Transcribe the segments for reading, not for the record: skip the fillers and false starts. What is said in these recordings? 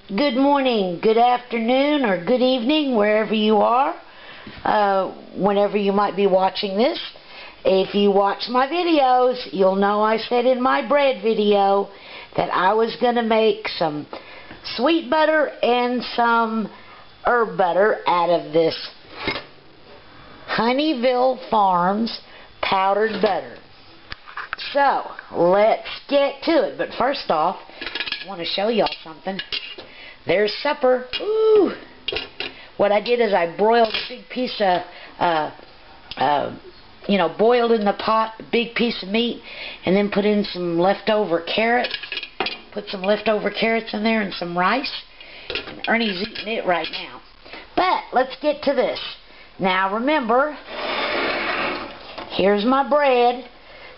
Good morning, good afternoon, or good evening, wherever you are, whenever you might be watching this. If you watch my videos, you'll know I said in my bread video that I was going to make some sweet butter and some herb butter out of this Honeyville Farms powdered butter. So, let's get to it. But first off, I want to show y'all something. There's supper. Ooh! What I did is I broiled a big piece of, boiled in the pot, a big piece of meat, and then put in some leftover carrots. Put some leftover carrots in there and some rice. And Ernie's eating it right now. But, let's get to this. Now, remember, here's my bread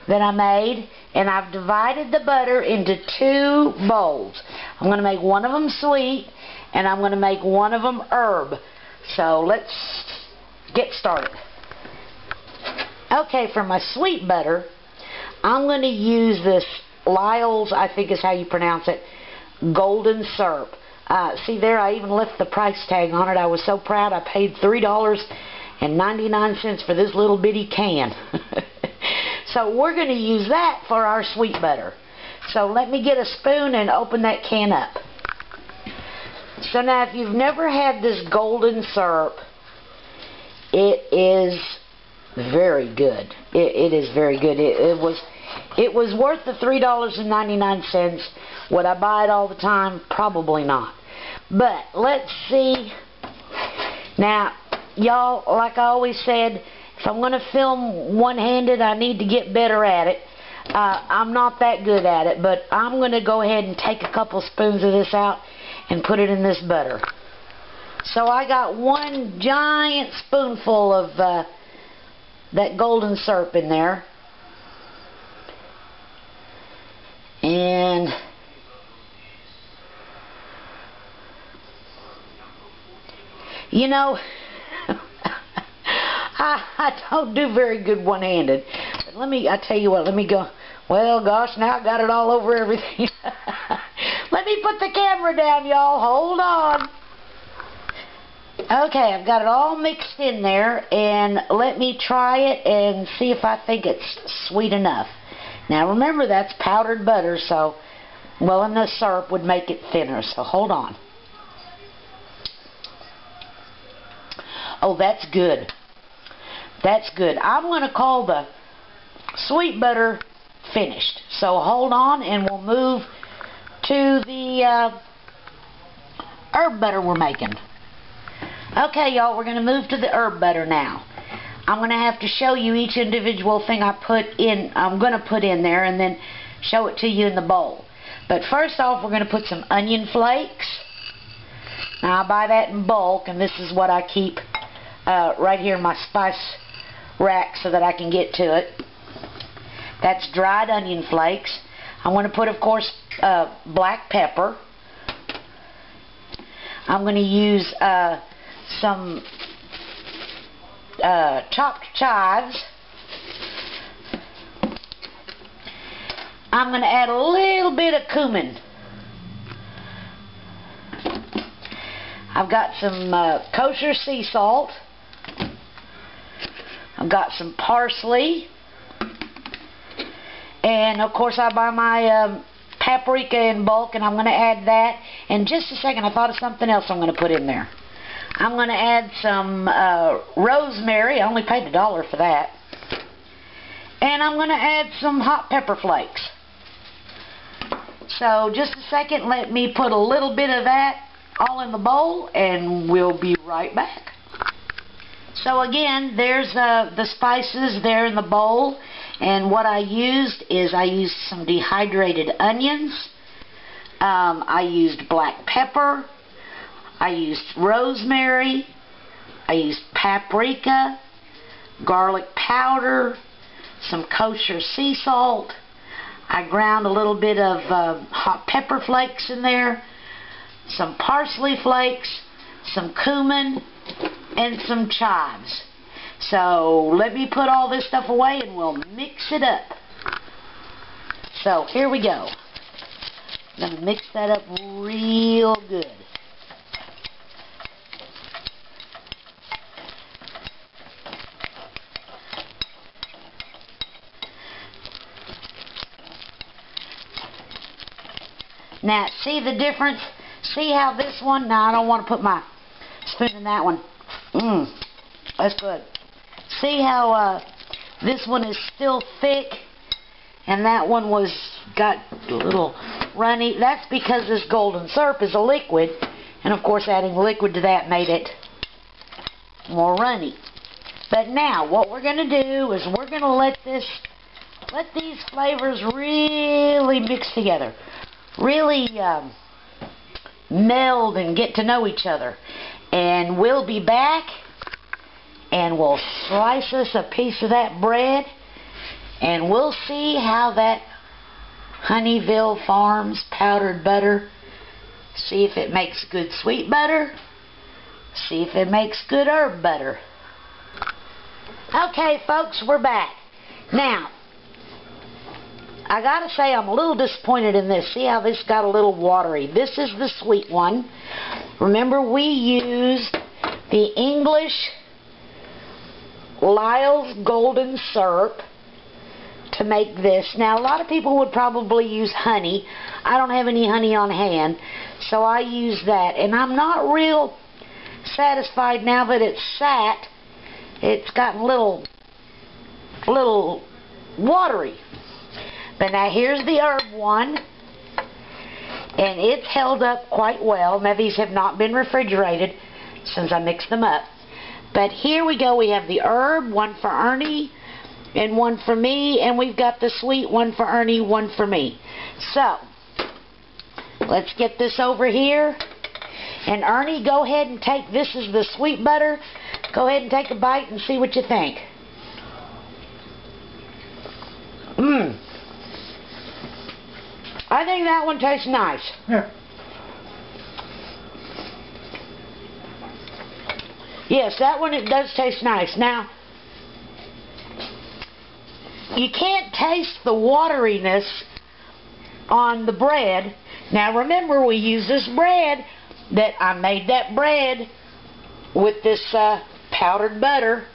that I made, and I've divided the butter into two bowls. I'm going to make one of them sweet, and I'm going to make one of them herb. So let's get started. Okay, for my sweet butter, I'm going to use this Lyle's, I think is how you pronounce it, golden syrup. See there, I even left the price tag on it. I was so proud. I paid $3.99 for this little bitty can. So we're going to use that for our sweet butter. So let me get a spoon and open that can up. So now if you've never had this golden syrup, it is very good. It is very good. It was worth the $3.99. Would I buy it all the time? Probably not. But let's see. Now, y'all, like I always said, if I'm going to film one-handed, I need to get better at it. I'm not that good at it, but I'm going to go ahead and take a couple spoons of this out and put it in this butter. So I got one giant spoonful of that golden syrup in there. And you know, I don't do very good one-handed. But I tell you what, let me go. Well, gosh, now I got it all over everything. Let me put the camera down, y'all. Hold on. Okay, I've got it all mixed in there, and let me try it and see if I think it's sweet enough. Now, remember, that's powdered butter, so, well, and the syrup would make it thinner, so hold on. Oh, that's good. That's good. I'm going to call the sweet butter finished. So hold on and we'll move to the herb butter we're making. Okay, y'all, we're going to move to the herb butter now. I'm going to have to show you each individual thing I'm going to put in there, and then show it to you in the bowl. But first off, we're going to put some onion flakes. Now, I buy that in bulk, and this is what I keep right here in my spice rack so that I can get to it. That's dried onion flakes. I want to put, of course, black pepper. I'm going to use some chopped chives. I'm going to add a little bit of cumin. I've got some kosher sea salt. I've got some parsley. And, of course, I buy my paprika in bulk, and I'm going to add that. In just a second, I thought of something else I'm going to put in there. I'm going to add some rosemary. I only paid $1 for that. And I'm going to add some hot pepper flakes. So, just a second, let me put a little bit of that all in the bowl, and we'll be right back. So again, there's the spices there in the bowl, and what I used is I used some dehydrated onions, I used black pepper, I used rosemary, I used paprika, garlic powder, some kosher sea salt. I ground a little bit of hot pepper flakes in there, some parsley flakes, some cumin, and some chives. So let me put all this stuff away and we'll mix it up. So here we go. I'm going to mix that up real good. good. Now, see the difference? See how this one, now I don't want to put my spoon in that one. That's good. See how this one is still thick and that one got a little runny? That's because this golden syrup is a liquid, and of course adding liquid to that made it more runny. But now what we're going to do is we're going to let these flavors really mix together. Really meld and get to know each other. And we'll be back and we'll slice us a piece of that bread and we'll see how that Honeyville Farms powdered butter, see if it makes good sweet butter, see if it makes good herb butter. Okay folks, we're back. Now, I gotta say I'm a little disappointed in this. See how this got a little watery. This is the sweet one. Remember, we used the English Lyle's Golden Syrup to make this. Now, a lot of people would probably use honey. I don't have any honey on hand, so I use that. And I'm not real satisfied now that it's sat. It's gotten a little watery. But now here's the herb one, and it's held up quite well. Now these have not been refrigerated since I mixed them up. But here we go. We have the herb, one for Ernie and one for me, and we've got the sweet, one for Ernie, one for me. So let's get this over here. And Ernie, go ahead and take, this is the sweet butter. Go ahead and take a bite and see what you think. I think that one tastes nice. Yeah. Yes, that one, it does taste nice. Now, you can't taste the wateriness on the bread. Now remember, we use this bread, that I made that bread with this powdered butter.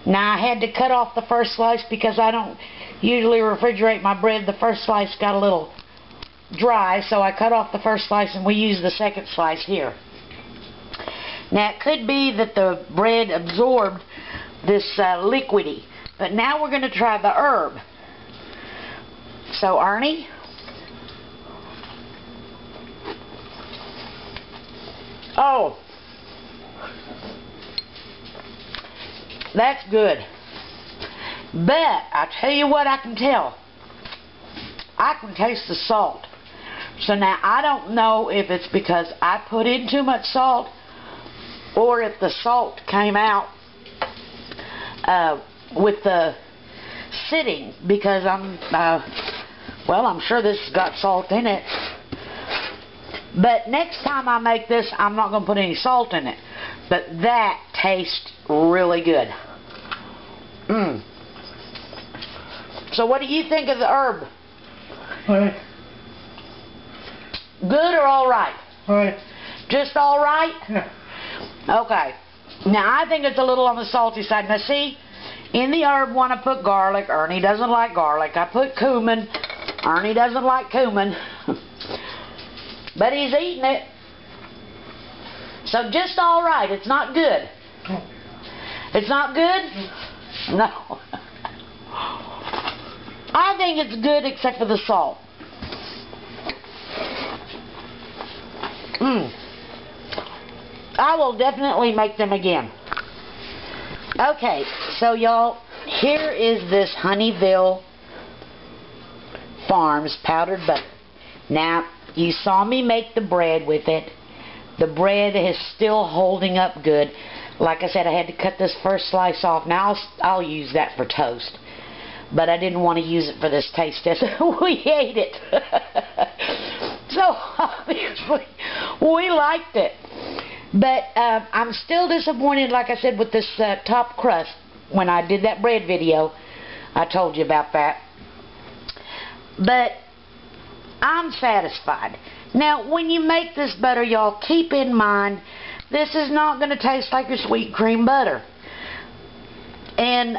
Now I had to cut off the first slice because I don't usually refrigerate my bread. The first slice got a little dry, so I cut off the first slice and we use the second slice here. Now it could be that the bread absorbed this liquidy, but now we're going to try the herb. So Ernie, oh, that's good. But I tell you what, I can tell. I can taste the salt. So now I don't know if it's because I put in too much salt or if the salt came out with the sitting, because I'm sure this has got salt in it. But next time I make this, I'm not going to put any salt in it. But that tastes really good. So what do you think of the herb? All right. Good or all right? All right. Just all right? Yeah. Okay. Now I think it's a little on the salty side. Now see, in the herb one I put garlic. Ernie doesn't like garlic. I put cumin. Ernie doesn't like cumin. But he's eating it. So just all right. It's not good. It's not good? No. I think it's good except for the salt. I will definitely make them again. Okay, so y'all, here is this Honeyville Farms powdered butter. Now, you saw me make the bread with it. The bread is still holding up good. Like I said, I had to cut this first slice off. Now I'll use that for toast. But I didn't want to use it for this taste test. We ate it. So obviously we liked it. But I'm still disappointed, like I said, with this top crust. When I did that bread video, I told you about that. But I'm satisfied. Now, when you make this butter, y'all, keep in mind, this is not going to taste like your sweet cream butter. And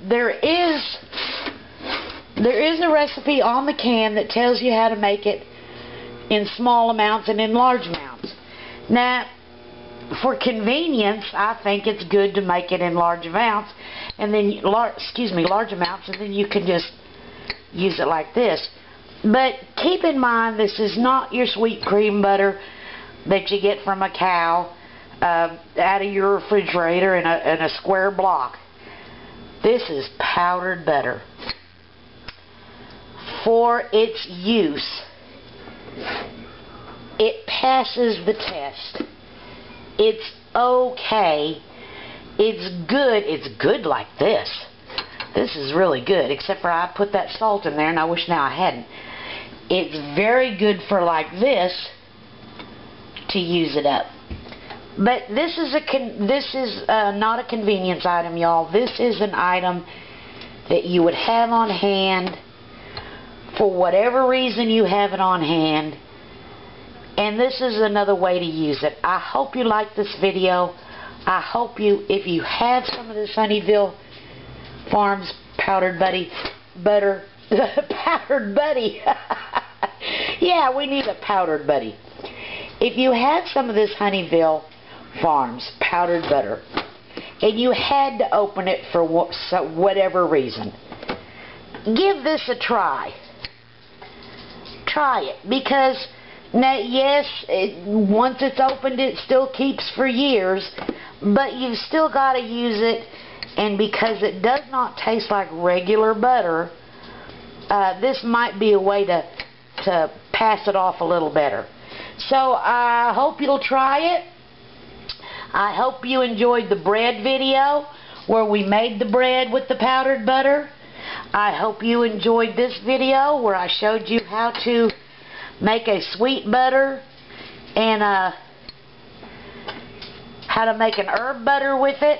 there is a recipe on the can that tells you how to make it in small amounts and in large amounts. Now, for convenience, I think it's good to make it in large amounts, and then large amounts, and then you can just use it like this. But keep in mind, this is not your sweet cream butter that you get from a cow out of your refrigerator in a square block. This is powdered butter. For its use, it passes the test. It's okay. It's good. It's good like this. This is really good, except for I put that salt in there, and I wish now I hadn't. It's very good for like this to use it up. But this is not a convenience item, y'all. This is an item that you would have on hand for whatever reason you have it on hand. And this is another way to use it. I hope you like this video. I hope if you have some of this Honeyville Farms powdered butter, powdered buddy. Yeah, we need a powdered buddy. If you have some of this Honeyville Farms powdered butter, and you had to open it for whatever reason, give this a try. Try it, because now, yes, once it's opened, it still keeps for years, but you've still got to use it, and because it does not taste like regular butter, this might be a way to pass it off a little better. So I hope you'll try it. I hope you enjoyed the bread video where we made the bread with the powdered butter. I hope you enjoyed this video where I showed you how to make a sweet butter and how to make an herb butter with it.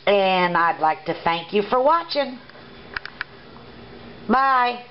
And I'd like to thank you for watching. Bye.